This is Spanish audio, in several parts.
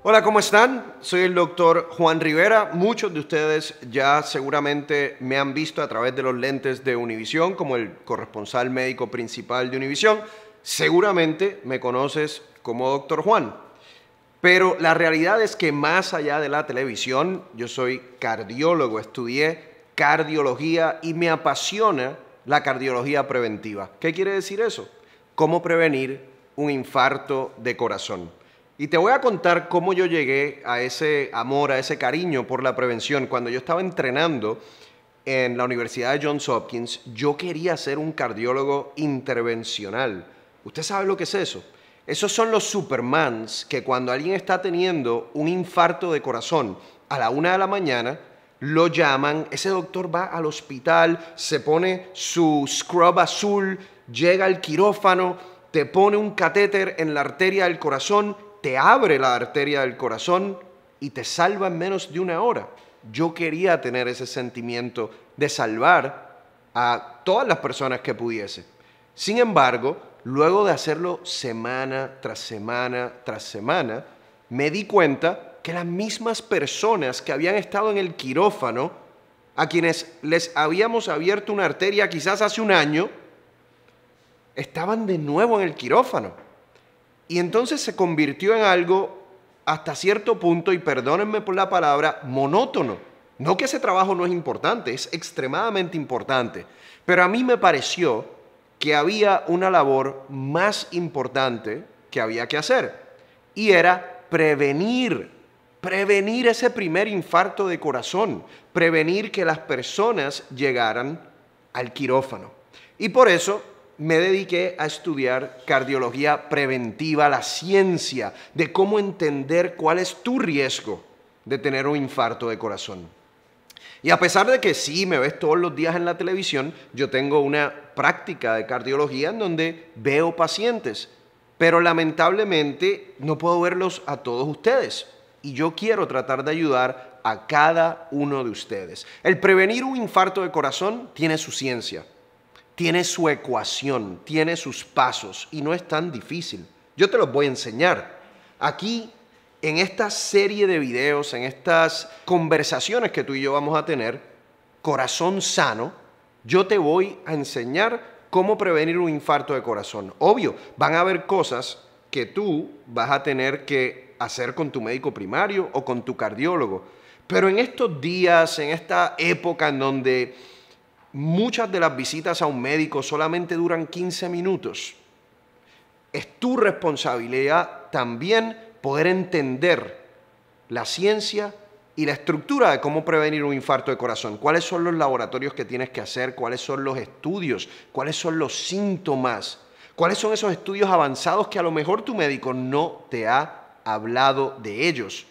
Hola, ¿cómo están? Soy el doctor Juan Rivera. Muchos de ustedes ya seguramente me han visto a través de los lentes de Univisión como el corresponsal médico principal de Univisión. Seguramente me conoces como doctor Juan. Pero la realidad es que más allá de la televisión, yo soy cardiólogo, estudié cardiología y me apasiona la cardiología preventiva. ¿Qué quiere decir eso? Cómo prevenir un infarto de corazón. Y te voy a contar cómo yo llegué a ese amor, a ese cariño por la prevención. Cuando yo estaba entrenando en la Universidad de Johns Hopkins, yo quería ser un cardiólogo intervencional. ¿Usted sabe lo que es eso? Esos son los supermans que cuando alguien está teniendo un infarto de corazón a la 1 de la mañana, lo llaman, ese doctor va al hospital, se pone su scrub azul, llega al quirófano, te pone un catéter en la arteria del corazón, te abre la arteria del corazón y te salva en menos de 1 hora. Yo quería tener ese sentimiento de salvar a todas las personas que pudiese. Sin embargo, luego de hacerlo semana tras semana tras semana, me di cuenta que las mismas personas que habían estado en el quirófano, a quienes les habíamos abierto una arteria quizás hace 1 año, estaban de nuevo en el quirófano. Y entonces se convirtió en algo hasta cierto punto, y perdónenme por la palabra, monótono. No que ese trabajo no es importante, es extremadamente importante. Pero a mí me pareció que había una labor más importante que había que hacer. Y era prevenir ese primer infarto de corazón, prevenir que las personas llegaran al quirófano. Y por eso me dediqué a estudiar cardiología preventiva, la ciencia de cómo entender cuál es tu riesgo de tener un infarto de corazón. Y a pesar de que sí me ves todos los días en la televisión, yo tengo una práctica de cardiología en donde veo pacientes, pero lamentablemente no puedo verlos a todos ustedes. Y yo quiero tratar de ayudar a cada uno de ustedes. El prevenir un infarto de corazón tiene su ciencia. Tiene su ecuación, tiene sus pasos y no es tan difícil. Yo te los voy a enseñar. Aquí, en esta serie de videos, en estas conversaciones que tú y yo vamos a tener, Corazón Sano, yo te voy a enseñar cómo prevenir un infarto de corazón. Obvio, van a haber cosas que tú vas a tener que hacer con tu médico primario o con tu cardiólogo. Pero en estos días, en esta época en donde muchas de las visitas a un médico solamente duran 15 minutos. Es tu responsabilidad también poder entender la ciencia y la estructura de cómo prevenir un infarto de corazón. ¿Cuáles son los laboratorios que tienes que hacer? ¿Cuáles son los estudios? ¿Cuáles son los síntomas? ¿Cuáles son esos estudios avanzados que a lo mejor tu médico no te ha hablado de ellos?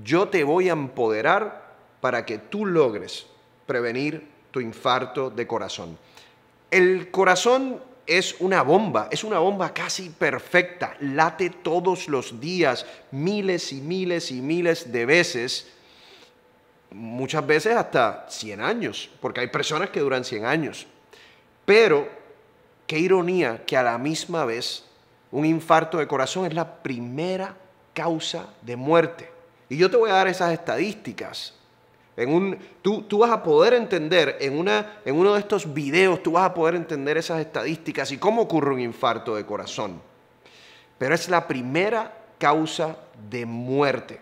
Yo te voy a empoderar para que tú logres prevenir tu infarto de corazón. El corazón es una bomba casi perfecta, late todos los días, miles y miles y miles de veces, muchas veces hasta 100 años, porque hay personas que duran 100 años. Pero, qué ironía que a la misma vez un infarto de corazón es la primera causa de muerte. Y yo te voy a dar esas estadísticas. Tú vas a poder entender en uno de estos videos, tú vas a poder entender esas estadísticas y cómo ocurre un infarto de corazón. Pero es la primera causa de muerte.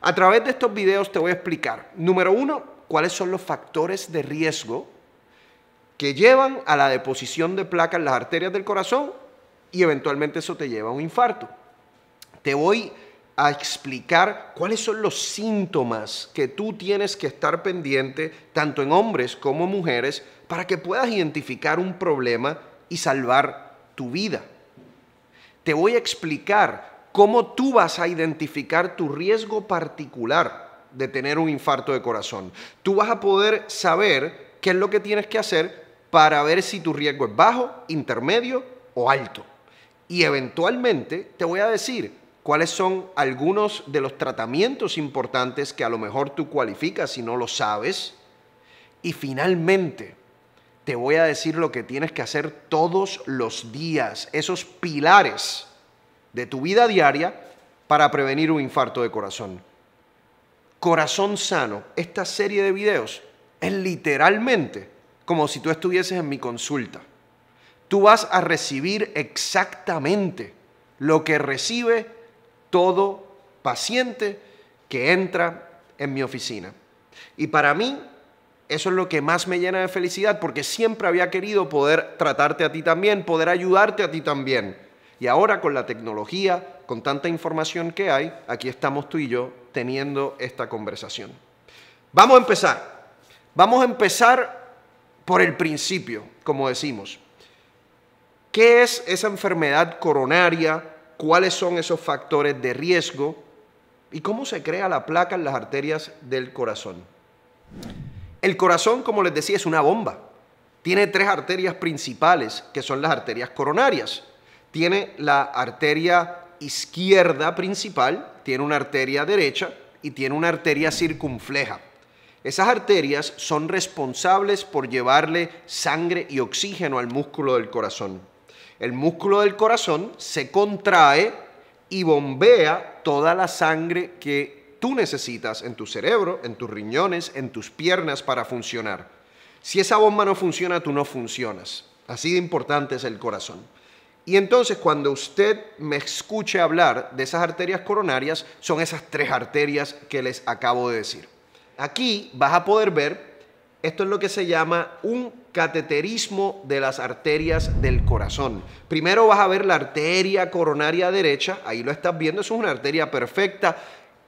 A través de estos videos te voy a explicar, número 1, cuáles son los factores de riesgo que llevan a la deposición de placa en las arterias del corazón y eventualmente eso te lleva a un infarto. Te voy a explicar cuáles son los síntomas que tú tienes que estar pendiente, tanto en hombres como mujeres, para que puedas identificar un problema y salvar tu vida. Te voy a explicar cómo tú vas a identificar tu riesgo particular de tener un infarto de corazón. Tú vas a poder saber qué es lo que tienes que hacer para ver si tu riesgo es bajo, intermedio o alto. Y eventualmente te voy a decir cuáles son algunos de los tratamientos importantes que a lo mejor tú cualificas si no lo sabes. Y finalmente, te voy a decir lo que tienes que hacer todos los días, esos pilares de tu vida diaria para prevenir un infarto de corazón. Corazón Sano, esta serie de videos, es literalmente como si tú estuvieses en mi consulta. Tú vas a recibir exactamente lo que recibe todo paciente que entra en mi oficina. Y para mí, eso es lo que más me llena de felicidad, porque siempre había querido poder tratarte a ti también, poder ayudarte a ti también. Y ahora con la tecnología, con tanta información que hay, aquí estamos tú y yo teniendo esta conversación. Vamos a empezar. Vamos a empezar por el principio, como decimos. ¿Qué es esa enfermedad coronaria? ¿Cuáles son esos factores de riesgo? ¿Y cómo se crea la placa en las arterias del corazón? El corazón, como les decía, es una bomba. Tiene 3 arterias principales, que son las arterias coronarias. Tiene la arteria izquierda principal, tiene una arteria derecha y tiene una arteria circunfleja. Esas arterias son responsables por llevarle sangre y oxígeno al músculo del corazón. El músculo del corazón se contrae y bombea toda la sangre que tú necesitas en tu cerebro, en tus riñones, en tus piernas para funcionar. Si esa bomba no funciona, tú no funcionas. Así de importante es el corazón. Y entonces cuando usted me escuche hablar de esas arterias coronarias, son esas 3 arterias que les acabo de decir. Aquí vas a poder ver, esto es lo que se llama un cateterismo de las arterias del corazón. Primero vas a ver la arteria coronaria derecha, ahí lo estás viendo, eso es una arteria perfecta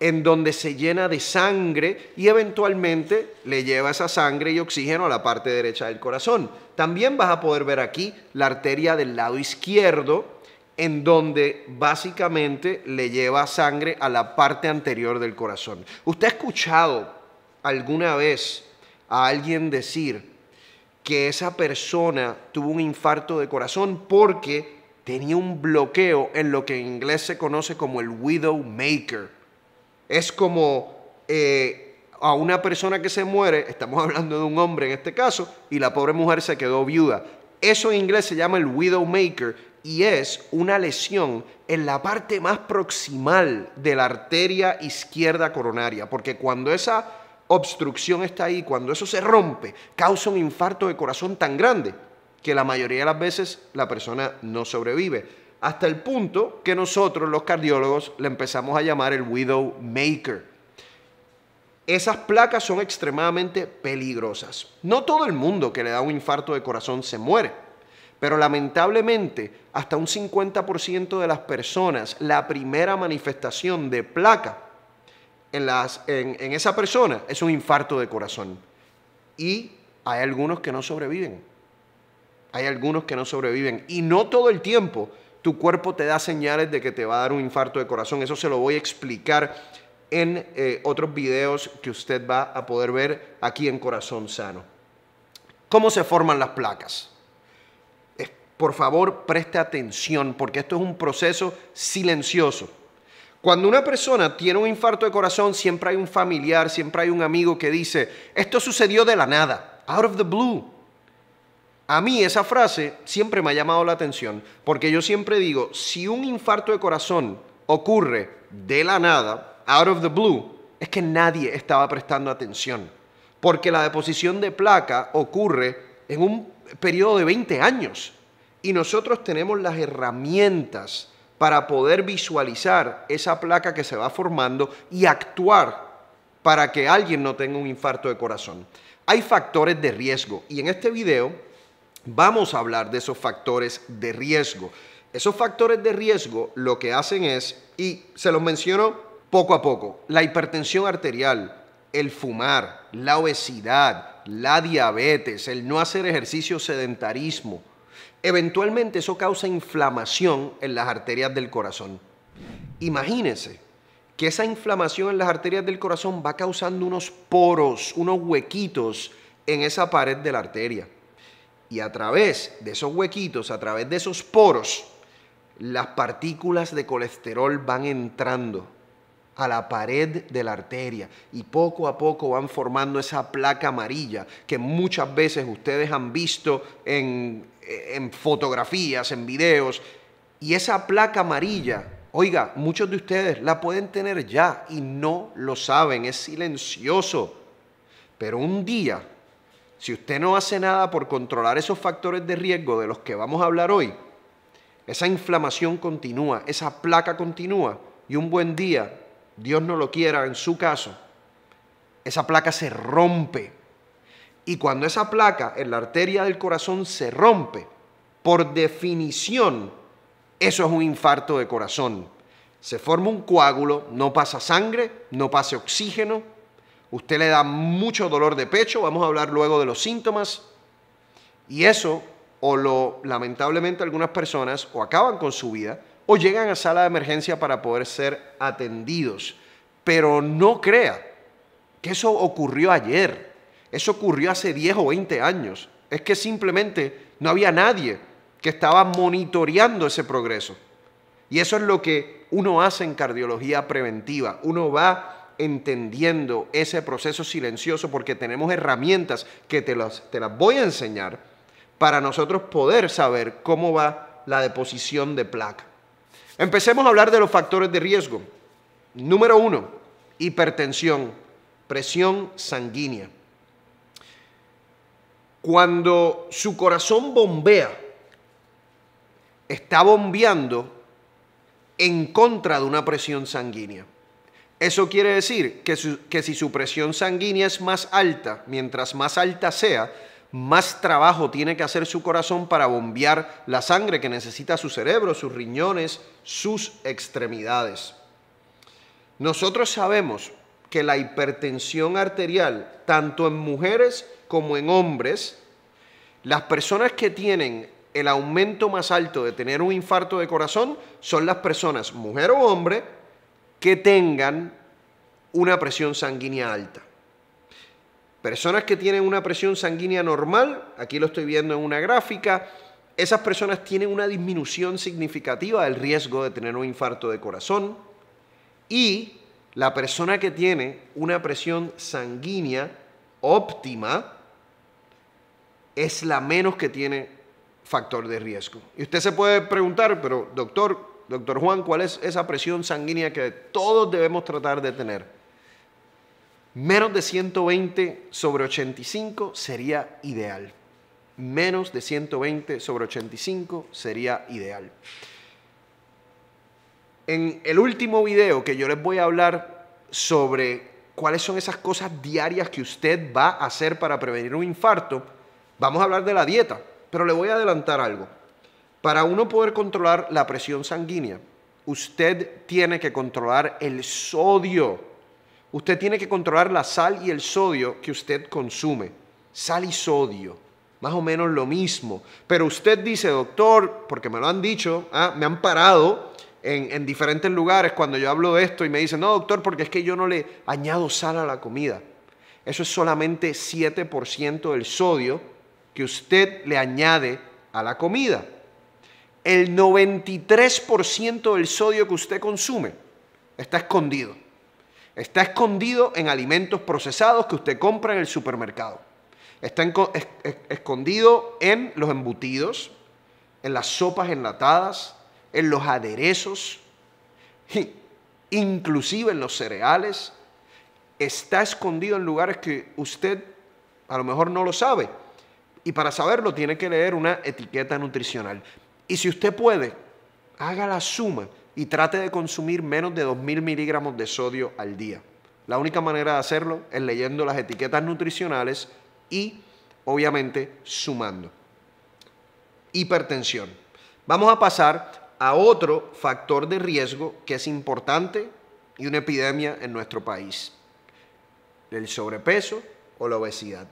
en donde se llena de sangre y eventualmente le lleva esa sangre y oxígeno a la parte derecha del corazón. También vas a poder ver aquí la arteria del lado izquierdo, en donde básicamente le lleva sangre a la parte anterior del corazón. ¿Usted ha escuchado alguna vez a alguien decir que esa persona tuvo un infarto de corazón porque tenía un bloqueo en lo que en inglés se conoce como el widowmaker? Es como a una persona que se muere, estamos hablando de un hombre en este caso, y la pobre mujer se quedó viuda. Eso en inglés se llama el widowmaker y es una lesión en la parte más proximal de la arteria izquierda coronaria, porque cuando esa obstrucción está ahí, cuando eso se rompe, causa un infarto de corazón tan grande que la mayoría de las veces la persona no sobrevive. Hasta el punto que nosotros los cardiólogos le empezamos a llamar el widowmaker. Esas placas son extremadamente peligrosas. No todo el mundo que le da un infarto de corazón se muere, pero lamentablemente hasta un 50% de las personas, la primera manifestación de placa en esa persona es un infarto de corazón. Y hay algunos que no sobreviven. Hay algunos que no sobreviven. Y no todo el tiempo tu cuerpo te da señales de que te va a dar un infarto de corazón. Eso se lo voy a explicar en otros videos que usted va a poder ver aquí en Corazón Sano. ¿Cómo se forman las placas? Por favor, preste atención porque esto es un proceso silencioso. Cuando una persona tiene un infarto de corazón, siempre hay un familiar, siempre hay un amigo que dice, esto sucedió de la nada, out of the blue. A mí esa frase siempre me ha llamado la atención, porque yo siempre digo, si un infarto de corazón ocurre de la nada, out of the blue, es que nadie estaba prestando atención, porque la deposición de placa ocurre en un periodo de 20 años y nosotros tenemos las herramientas para poder visualizar esa placa que se va formando y actuar para que alguien no tenga un infarto de corazón. Hay factores de riesgo y en este video vamos a hablar de esos factores de riesgo. Esos factores de riesgo lo que hacen es, y se los menciono poco a poco, la hipertensión arterial, el fumar, la obesidad, la diabetes, el no hacer ejercicio, sedentarismo. Eventualmente eso causa inflamación en las arterias del corazón. Imagínense que esa inflamación en las arterias del corazón va causando unos poros, unos huequitos en esa pared de la arteria. Y a través de esos huequitos, a través de esos poros, las partículas de colesterol van entrando a la pared de la arteria y poco a poco van formando esa placa amarilla que muchas veces ustedes han visto en fotografías, en videos. Y esa placa amarilla Oiga, muchos de ustedes la pueden tener ya y no lo saben, es silencioso. Pero un día, si usted no hace nada por controlar esos factores de riesgo de los que vamos a hablar hoy, esa inflamación continúa, esa placa continúa y un buen día, Dios no lo quiera en su caso, esa placa se rompe. Y cuando esa placa en la arteria del corazón se rompe, por definición, eso es un infarto de corazón. Se forma un coágulo, no pasa sangre, no pasa oxígeno, usted le da mucho dolor de pecho, vamos a hablar luego de los síntomas, y eso, lamentablemente algunas personas o acaban con su vida o llegan a sala de emergencia para poder ser atendidos. Pero no crea que eso ocurrió ayer, eso ocurrió hace 10 o 20 años. Es que simplemente no había nadie que estaba monitoreando ese progreso. Y eso es lo que uno hace en cardiología preventiva. Uno va entendiendo ese proceso silencioso porque tenemos herramientas que te las voy a enseñar para nosotros poder saber cómo va la deposición de placa. Empecemos a hablar de los factores de riesgo. Número 1, hipertensión, presión sanguínea. Cuando su corazón bombea, está bombeando en contra de una presión sanguínea. Eso quiere decir que si su presión sanguínea es más alta, mientras más alta sea, más trabajo tiene que hacer su corazón para bombear la sangre que necesita su cerebro, sus riñones, sus extremidades. Nosotros sabemos que la hipertensión arterial, tanto en mujeres como en hombres, las personas que tienen el aumento más alto de tener un infarto de corazón son las personas, mujer o hombre, que tengan una presión sanguínea alta. Personas que tienen una presión sanguínea normal, aquí lo estoy viendo en una gráfica, esas personas tienen una disminución significativa del riesgo de tener un infarto de corazón, y la persona que tiene una presión sanguínea óptima es la menos que tiene factor de riesgo. Y usted se puede preguntar, pero doctor Juan, ¿cuál es esa presión sanguínea que todos debemos tratar de tener? Menos de 120/85 sería ideal. Menos de 120/85 sería ideal. En el último video que yo les voy a hablar sobre cuáles son esas cosas diarias que usted va a hacer para prevenir un infarto, vamos a hablar de la dieta. Pero le voy a adelantar algo. Para uno poder controlar la presión sanguínea, usted tiene que controlar el sodio. Usted tiene que controlar la sal y el sodio que usted consume. Sal y sodio, más o menos lo mismo. Pero usted dice, doctor, porque me lo han dicho, me han parado en diferentes lugares cuando yo hablo de esto y me dicen, no, doctor, porque es que yo no le añado sal a la comida. Eso es solamente 7% del sodio que usted le añade a la comida. El 93% del sodio que usted consume está escondido. Está escondido en alimentos procesados que usted compra en el supermercado. Está escondido en los embutidos, en las sopas enlatadas, en los aderezos, inclusive en los cereales. Está escondido en lugares que usted a lo mejor no lo sabe. Y para saberlo tiene que leer una etiqueta nutricional. Y si usted puede, haga la suma y trate de consumir menos de 2000 miligramos de sodio al día. La única manera de hacerlo es leyendo las etiquetas nutricionales y, obviamente, sumando. Hipertensión. Vamos a pasar a otro factor de riesgo que es importante y una epidemia en nuestro país: el sobrepeso o la obesidad.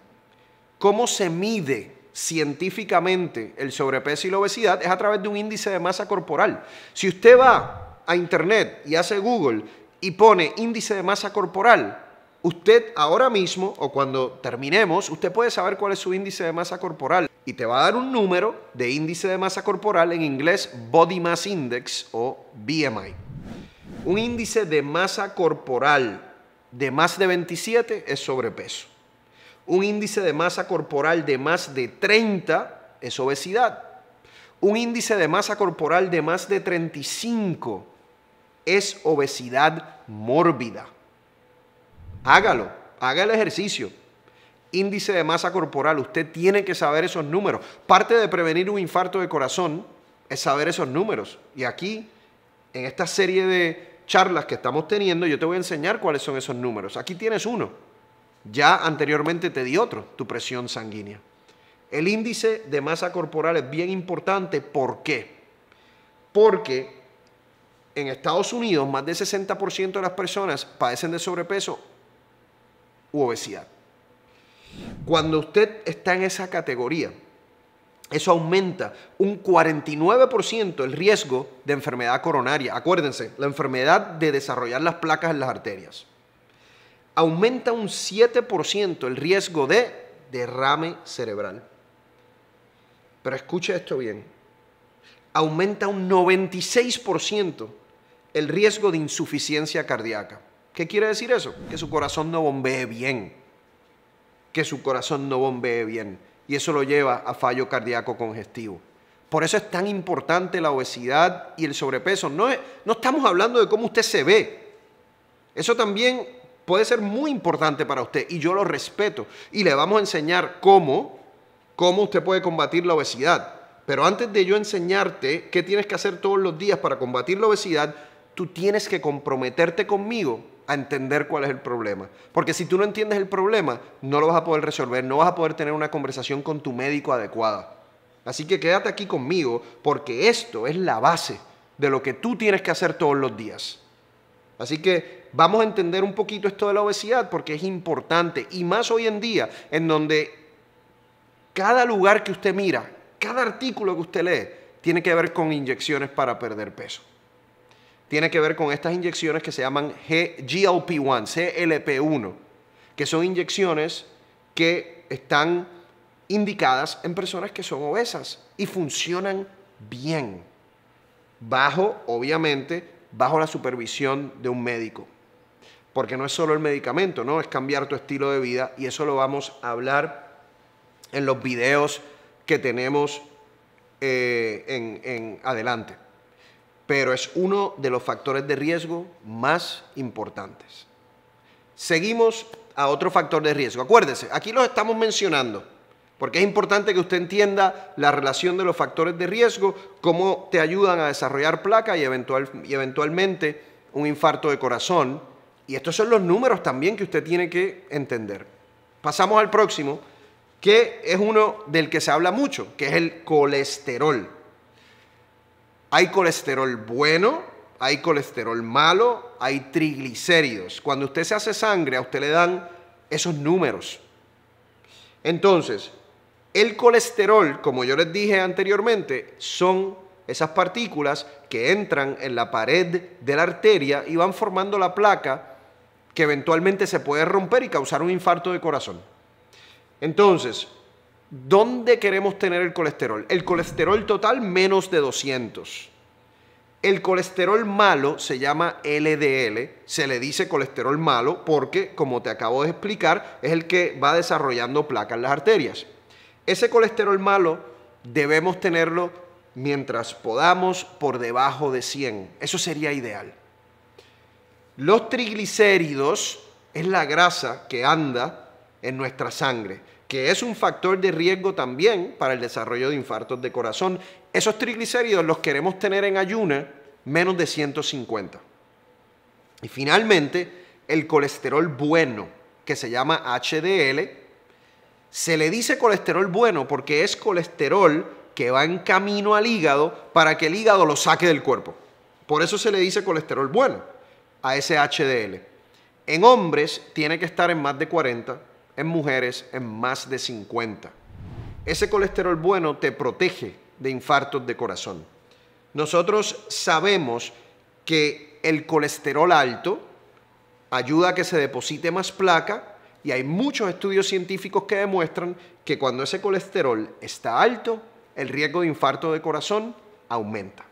¿Cómo se mide científicamente el sobrepeso y la obesidad? Es a través de un índice de masa corporal. Si usted va a internet y hace Google y pone índice de masa corporal, usted ahora mismo o cuando terminemos, usted puede saber cuál es su índice de masa corporal y te va a dar un número de índice de masa corporal, en inglés Body Mass Index o BMI. Un índice de masa corporal de más de 27 es sobrepeso. Un índice de masa corporal de más de 30 es obesidad. Un índice de masa corporal de más de 35 es obesidad mórbida. Hágalo, haga el ejercicio. Índice de masa corporal, usted tiene que saber esos números. Parte de prevenir un infarto de corazón es saber esos números. Y aquí, en esta serie de charlas que estamos teniendo, yo te voy a enseñar cuáles son esos números. Aquí tienes uno. Ya anteriormente te di otro, tu presión sanguínea. El índice de masa corporal es bien importante. ¿Por qué? Porque en Estados Unidos más del 60% de las personas padecen de sobrepeso u obesidad. Cuando usted está en esa categoría, eso aumenta un 49% el riesgo de enfermedad coronaria. Acuérdense, la enfermedad de desarrollar las placas en las arterias. Aumenta un 7% el riesgo de derrame cerebral. Pero escuche esto bien. Aumenta un 96% el riesgo de insuficiencia cardíaca. ¿Qué quiere decir eso? Que su corazón no bombee bien. Que su corazón no bombee bien. Y eso lo lleva a fallo cardíaco congestivo. Por eso es tan importante la obesidad y el sobrepeso. No estamos hablando de cómo usted se ve. Eso también puede ser muy importante para usted y yo lo respeto. Y le vamos a enseñar cómo usted puede combatir la obesidad. Pero antes de yo enseñarte qué tienes que hacer todos los días para combatir la obesidad, tú tienes que comprometerte conmigo a entender cuál es el problema. Porque si tú no entiendes el problema, no lo vas a poder resolver, no vas a poder tener una conversación con tu médico adecuada. Así que quédate aquí conmigo porque esto es la base de lo que tú tienes que hacer todos los días. Así que vamos a entender un poquito esto de la obesidad porque es importante y más hoy en día en donde cada lugar que usted mira, cada artículo que usted lee tiene que ver con inyecciones para perder peso. Tiene que ver con estas inyecciones que se llaman GLP-1, CLP-1, que son inyecciones que están indicadas en personas que son obesas y funcionan bien, obviamente, bajo la supervisión de un médico. Porque no es solo el medicamento, ¿no? Es cambiar tu estilo de vida y eso lo vamos a hablar en los videos que tenemos en adelante. Pero es uno de los factores de riesgo más importantes. Seguimos a otro factor de riesgo. Acuérdese, aquí los estamos mencionando, porque es importante que usted entienda la relación de los factores de riesgo, cómo te ayudan a desarrollar placa y eventualmente un infarto de corazón. Y estos son los números también que usted tiene que entender. Pasamos al próximo, que es uno del que se habla mucho, que es el colesterol. Hay colesterol bueno, hay colesterol malo, hay triglicéridos. Cuando usted se hace sangre, a usted le dan esos números. Entonces, el colesterol, como yo les dije anteriormente, son esas partículas que entran en la pared de la arteria y van formando la placa que eventualmente se puede romper y causar un infarto de corazón. Entonces, ¿dónde queremos tener el colesterol? El colesterol total menos de 200. El colesterol malo se llama LDL, se le dice colesterol malo porque, como te acabo de explicar, es el que va desarrollando placa en las arterias. Ese colesterol malo debemos tenerlo mientras podamos por debajo de 100. Eso sería ideal. Los triglicéridos es la grasa que anda en nuestra sangre, que es un factor de riesgo también para el desarrollo de infartos de corazón. Esos triglicéridos los queremos tener en ayuna menos de 150. Y finalmente, el colesterol bueno, que se llama HDL, se le dice colesterol bueno porque es colesterol que va en camino al hígado para que el hígado lo saque del cuerpo. Por eso se le dice colesterol bueno a ese HDL. En hombres tiene que estar en más de 40, en mujeres en más de 50. Ese colesterol bueno te protege de infartos de corazón. Nosotros sabemos que el colesterol alto ayuda a que se deposite más placa y hay muchos estudios científicos que demuestran que cuando ese colesterol está alto, el riesgo de infarto de corazón aumenta.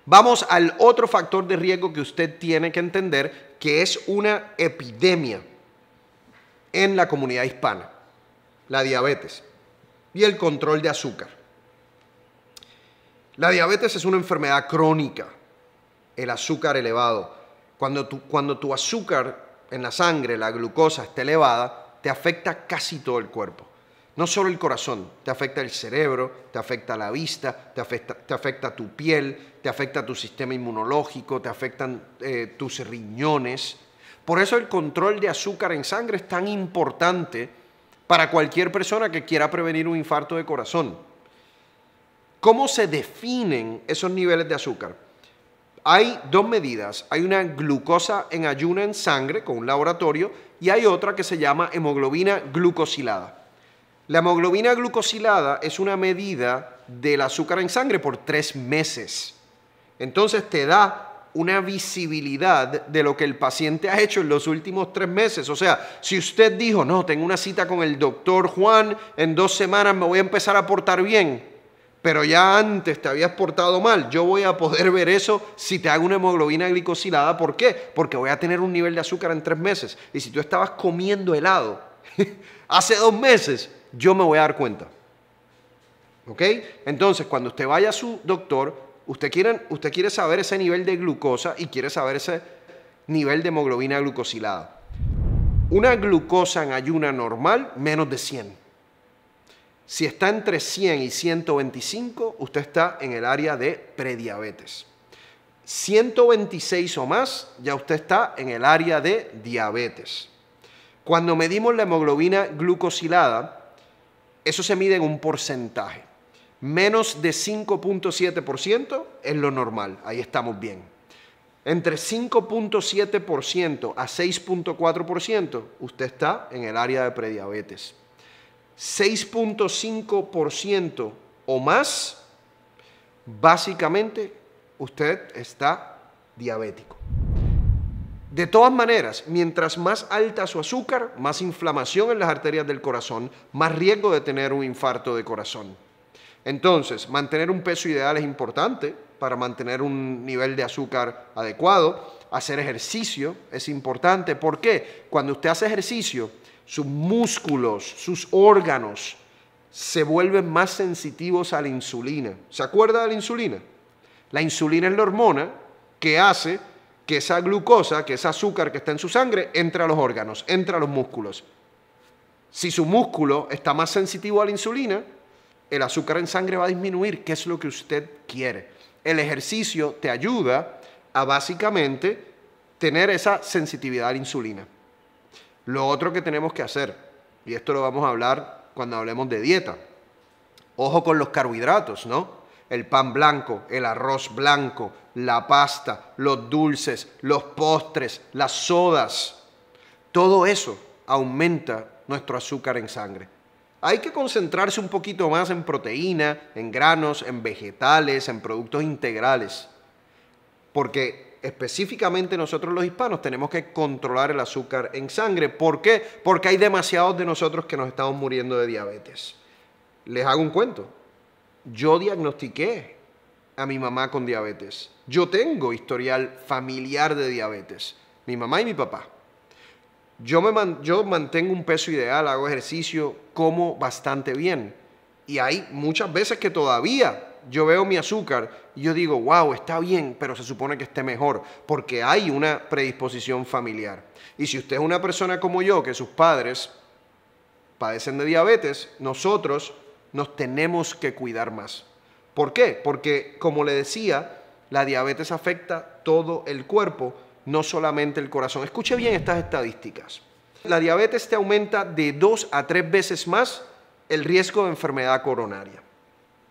Vamos al otro factor de riesgo que usted tiene que entender, que es una epidemia en la comunidad hispana, la diabetes y el control de azúcar. La diabetes es una enfermedad crónica el azúcar elevado. Cuando tu azúcar en la sangre, la glucosa, está elevada, te afecta casi todo el cuerpo. No solo el corazón, te afecta el cerebro, te afecta la vista, te afecta tu piel, te afecta tu sistema inmunológico, te afectan tus riñones. Por eso el control de azúcar en sangre es tan importante para cualquier persona que quiera prevenir un infarto de corazón. ¿Cómo se definen esos niveles de azúcar? Hay dos medidas. Hay una glucosa en ayuno en sangre con un laboratorio y hay otra que se llama hemoglobina glucosilada. La hemoglobina glucosilada es una medida del azúcar en sangre por 3 meses. Entonces te da una visibilidad de lo que el paciente ha hecho en los últimos 3 meses. O sea, si usted dijo, no, tengo una cita con el doctor Juan, en 2 semanas me voy a empezar a portar bien, pero ya antes te habías portado mal, yo voy a poder ver eso si te hago una hemoglobina glicosilada. ¿Por qué? Porque voy a tener un nivel de azúcar en 3 meses. Y si tú estabas comiendo helado hace 2 meses, yo me voy a dar cuenta. ¿Ok? Entonces, cuando usted vaya a su doctor, usted quiere saber ese nivel de glucosa y quiere saber ese nivel de hemoglobina glucosilada. Una glucosa en ayuna normal, menos de 100. Si está entre 100 y 125, usted está en el área de prediabetes. 126 o más, ya usted está en el área de diabetes. Cuando medimos la hemoglobina glucosilada, eso se mide en un porcentaje. Menos de 5.7% es lo normal, ahí estamos bien. Entre 5.7% a 6.4%, usted está en el área de prediabetes. 6.5% o más, básicamente usted está diabético. De todas maneras, mientras más alta su azúcar, más inflamación en las arterias del corazón, más riesgo de tener un infarto de corazón. Entonces, mantener un peso ideal es importante para mantener un nivel de azúcar adecuado. Hacer ejercicio es importante. ¿Por qué? Cuando usted hace ejercicio, sus músculos, sus órganos se vuelven más sensitivos a la insulina. ¿Se acuerda de la insulina? La insulina es la hormona que hace que esa glucosa, que ese azúcar que está en su sangre, entre a los órganos, entre a los músculos. Si su músculo está más sensitivo a la insulina, el azúcar en sangre va a disminuir, que es lo que usted quiere. El ejercicio te ayuda a básicamente tener esa sensitividad a la insulina. Lo otro que tenemos que hacer, y esto lo vamos a hablar cuando hablemos de dieta, ojo con los carbohidratos, ¿no? El pan blanco, el arroz blanco, la pasta, los dulces, los postres, las sodas, todo eso aumenta nuestro azúcar en sangre. Hay que concentrarse un poquito más en proteína, en granos, en vegetales, en productos integrales, porque específicamente nosotros los hispanos tenemos que controlar el azúcar en sangre. ¿Por qué? Porque hay demasiados de nosotros que nos estamos muriendo de diabetes. Les hago un cuento. Yo diagnostiqué a mi mamá con diabetes. Yo tengo historial familiar de diabetes. Mi mamá y mi papá. Yo mantengo un peso ideal, hago ejercicio, como bastante bien. Y hay muchas veces que todavía yo veo mi azúcar y yo digo, wow, está bien, pero se supone que esté mejor, porque hay una predisposición familiar. Y si usted es una persona como yo, que sus padres padecen de diabetes, nosotros nos tenemos que cuidar más. ¿Por qué? Porque, como le decía, la diabetes afecta todo el cuerpo, no solamente el corazón. Escuche bien estas estadísticas. La diabetes te aumenta de 2 a 3 veces más el riesgo de enfermedad coronaria.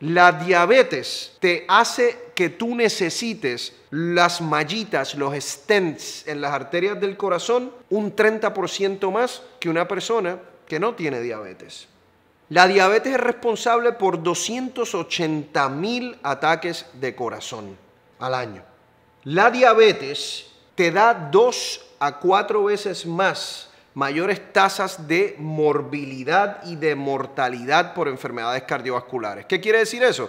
La diabetes te hace que tú necesites las mallitas, los stents en las arterias del corazón un 30% más que una persona que no tiene diabetes. La diabetes es responsable por 280,000 ataques de corazón al año. La diabetes te da 2 a 4 veces más mayores tasas de morbilidad y de mortalidad por enfermedades cardiovasculares. ¿Qué quiere decir eso?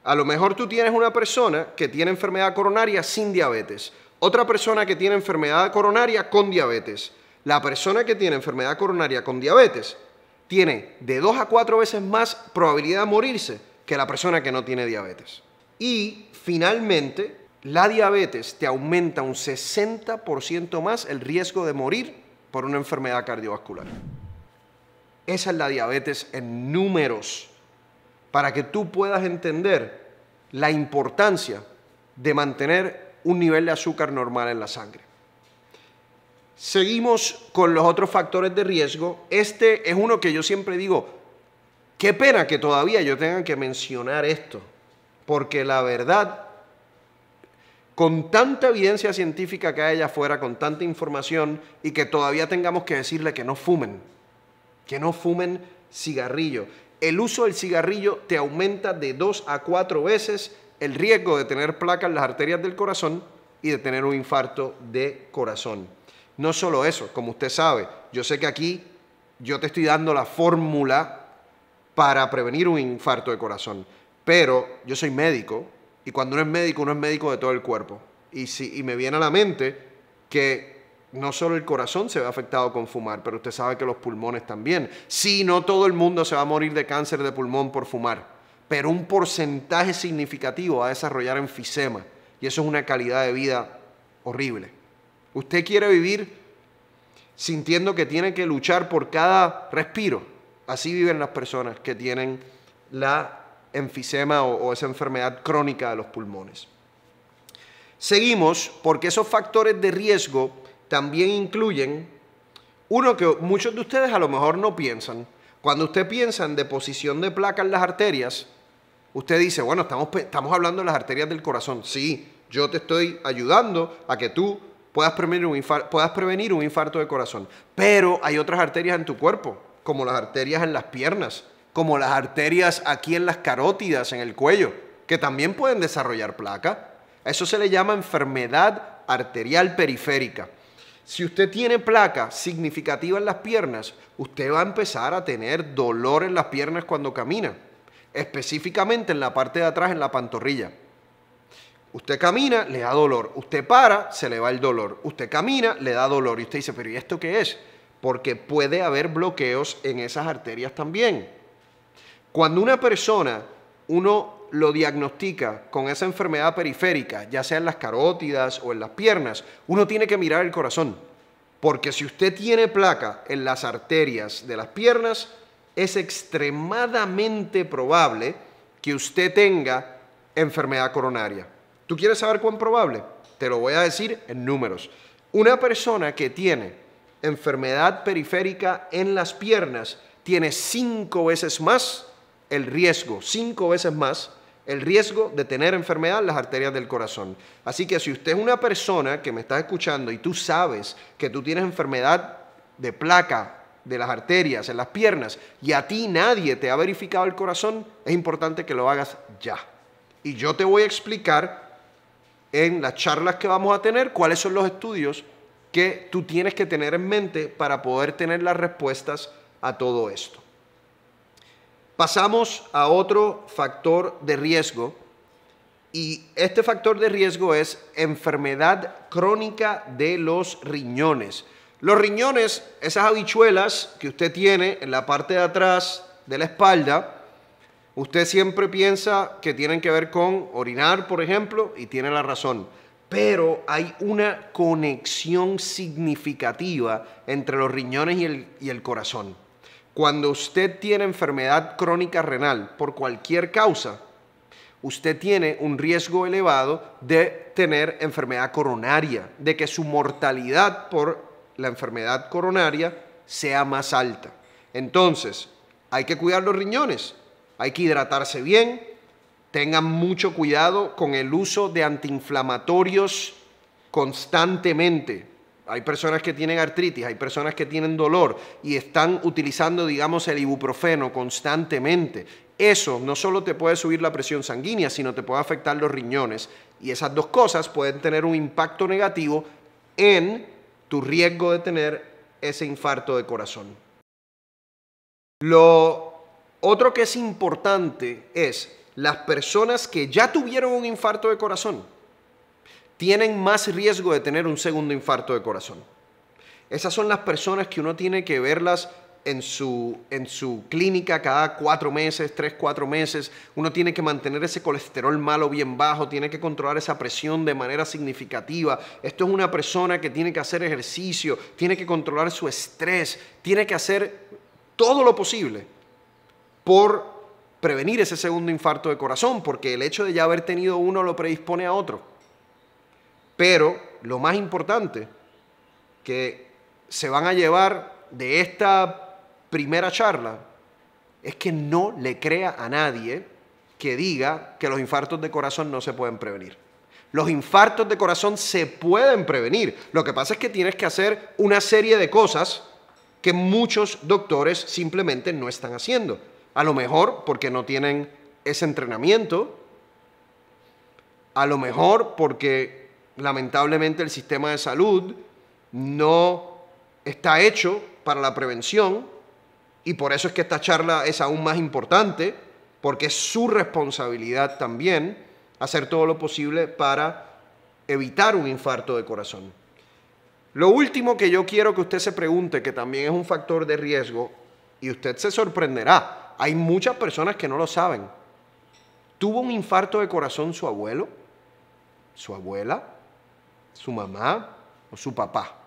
A lo mejor tú tienes una persona que tiene enfermedad coronaria sin diabetes, otra persona que tiene enfermedad coronaria con diabetes. La persona que tiene enfermedad coronaria con diabetes tiene de 2 a 4 veces más probabilidad de morirse que la persona que no tiene diabetes. Y finalmente, la diabetes te aumenta un 60% más el riesgo de morir por una enfermedad cardiovascular. Esa es la diabetes en números, para que tú puedas entender la importancia de mantener un nivel de azúcar normal en la sangre. Seguimos con los otros factores de riesgo. Este es uno que yo siempre digo, qué pena que todavía yo tenga que mencionar esto, porque la verdad, con tanta evidencia científica que hay allá afuera, con tanta información, y que todavía tengamos que decirle que no fumen cigarrillo. El uso del cigarrillo te aumenta de 2 a 4 veces el riesgo de tener placa en las arterias del corazón y de tener un infarto de corazón. No solo eso, como usted sabe, yo sé que aquí yo te estoy dando la fórmula para prevenir un infarto de corazón, pero yo soy médico, y cuando uno es médico de todo el cuerpo. Y me viene a la mente que no solo el corazón se ve afectado con fumar, pero usted sabe que los pulmones también. Sí, no todo el mundo se va a morir de cáncer de pulmón por fumar, pero un porcentaje significativo va a desarrollar enfisema, y eso es una calidad de vida horrible. Usted quiere vivir sintiendo que tiene que luchar por cada respiro. Así viven las personas que tienen la enfisema o esa enfermedad crónica de los pulmones. Seguimos porque esos factores de riesgo también incluyen uno que muchos de ustedes a lo mejor no piensan. Cuando usted piensa en deposición de placa en las arterias, usted dice, bueno, estamos hablando de las arterias del corazón. Sí, yo te estoy ayudando a que tú puedas prevenir un infarto de corazón. Pero hay otras arterias en tu cuerpo, como las arterias en las piernas, como las arterias aquí en las carótidas, en el cuello, que también pueden desarrollar placa. Eso se le llama enfermedad arterial periférica. Si usted tiene placa significativa en las piernas, usted va a empezar a tener dolor en las piernas cuando camina, específicamente en la parte de atrás, en la pantorrilla. Usted camina, le da dolor. Usted para, se le va el dolor. Usted camina, le da dolor. Y usted dice, ¿pero y esto qué es? Porque puede haber bloqueos en esas arterias también. Cuando una persona, uno lo diagnostica con esa enfermedad periférica, ya sea en las carótidas o en las piernas, uno tiene que mirar el corazón. Porque si usted tiene placa en las arterias de las piernas, es extremadamente probable que usted tenga enfermedad coronaria. ¿Tú quieres saber cuán probable? Te lo voy a decir en números. Una persona que tiene enfermedad periférica en las piernas tiene 5 veces más el riesgo, 5 veces más el riesgo de tener enfermedad en las arterias del corazón. Así que si usted es una persona que me está escuchando y tú sabes que tú tienes enfermedad de placa de las arterias en las piernas y a ti nadie te ha verificado el corazón, es importante que lo hagas ya. Y yo te voy a explicar en las charlas que vamos a tener cuáles son los estudios que tú tienes que tener en mente para poder tener las respuestas a todo esto. Pasamos a otro factor de riesgo, y este factor de riesgo es enfermedad crónica de los riñones. Los riñones, esas habichuelas que usted tiene en la parte de atrás de la espalda, usted siempre piensa que tienen que ver con orinar, por ejemplo, y tiene la razón. Pero hay una conexión significativa entre los riñones y el corazón. Cuando usted tiene enfermedad crónica renal por cualquier causa, usted tiene un riesgo elevado de tener enfermedad coronaria, de que su mortalidad por la enfermedad coronaria sea más alta. Entonces, hay que cuidar los riñones, hay que hidratarse bien, tengan mucho cuidado con el uso de antiinflamatorios constantemente. Hay personas que tienen artritis, hay personas que tienen dolor y están utilizando, digamos, el ibuprofeno constantemente. Eso no solo te puede subir la presión sanguínea, sino te puede afectar los riñones. Y esas dos cosas pueden tener un impacto negativo en tu riesgo de tener ese infarto de corazón. Lo otro que es importante es las personas que ya tuvieron un infarto de corazón tienen más riesgo de tener un segundo infarto de corazón. Esas son las personas que uno tiene que verlas en su clínica cada 4 meses, 3, 4 meses. Uno tiene que mantener ese colesterol malo bien bajo, tiene que controlar esa presión de manera significativa. Esto es una persona que tiene que hacer ejercicio, tiene que controlar su estrés, tiene que hacer todo lo posible por prevenir ese segundo infarto de corazón, porque el hecho de ya haber tenido uno lo predispone a otro. Pero lo más importante que se van a llevar de esta primera charla es que no le crea a nadie que diga que los infartos de corazón no se pueden prevenir. Los infartos de corazón se pueden prevenir. Lo que pasa es que tienes que hacer una serie de cosas que muchos doctores simplemente no están haciendo. A lo mejor porque no tienen ese entrenamiento, a lo mejor porque lamentablemente el sistema de salud no está hecho para la prevención, y por eso es que esta charla es aún más importante, porque es su responsabilidad también hacer todo lo posible para evitar un infarto de corazón. Lo último que yo quiero que usted se pregunte, que también es un factor de riesgo, y usted se sorprenderá, hay muchas personas que no lo saben. ¿Tuvo un infarto de corazón su abuelo, su abuela, su mamá o su papá?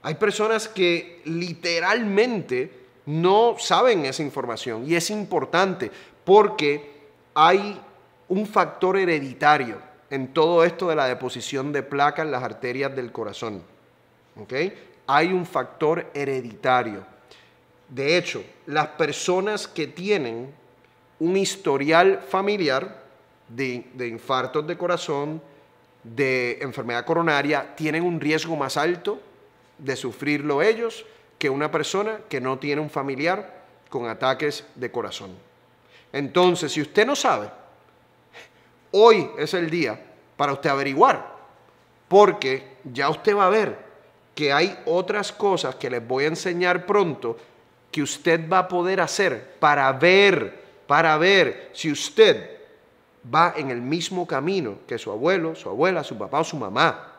Hay personas que literalmente no saben esa información, y es importante porque hay un factor hereditario en todo esto de la deposición de placa en las arterias del corazón. ¿Okay? Hay un factor hereditario. De hecho, las personas que tienen un historial familiar de infartos de corazón, de enfermedad coronaria, tienen un riesgo más alto de sufrirlo ellos que una persona que no tiene un familiar con ataques de corazón. Entonces, si usted no sabe, hoy es el día para usted averiguar, porque ya usted va a ver que hay otras cosas que les voy a enseñar pronto que usted va a poder hacer para ver si usted va en el mismo camino que su abuelo, su abuela, su papá o su mamá.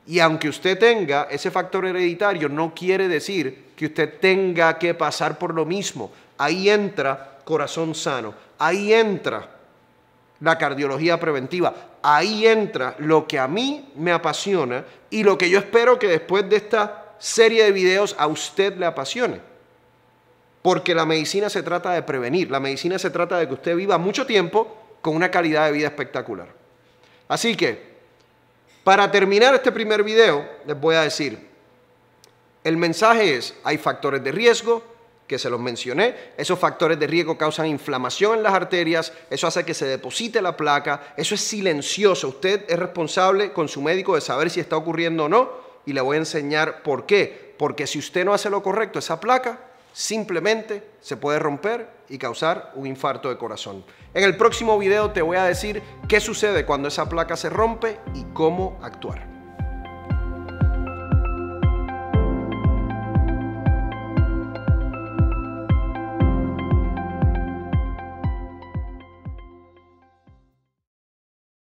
Y aunque usted tenga ese factor hereditario, no quiere decir que usted tenga que pasar por lo mismo. Ahí entra corazón sano, ahí entra la cardiología preventiva, ahí entra lo que a mí me apasiona y lo que yo espero que después de esta serie de videos a usted le apasione. Porque la medicina se trata de prevenir, la medicina se trata de que usted viva mucho tiempo con una calidad de vida espectacular. Así que, para terminar este primer video, les voy a decir, el mensaje es, hay factores de riesgo, que se los mencioné, esos factores de riesgo causan inflamación en las arterias, eso hace que se deposite la placa, eso es silencioso, usted es responsable con su médico de saber si está ocurriendo o no, y le voy a enseñar por qué, porque si usted no hace lo correcto, esa placa simplemente se puede romper y causar un infarto de corazón. En el próximo video te voy a decir qué sucede cuando esa placa se rompe y cómo actuar.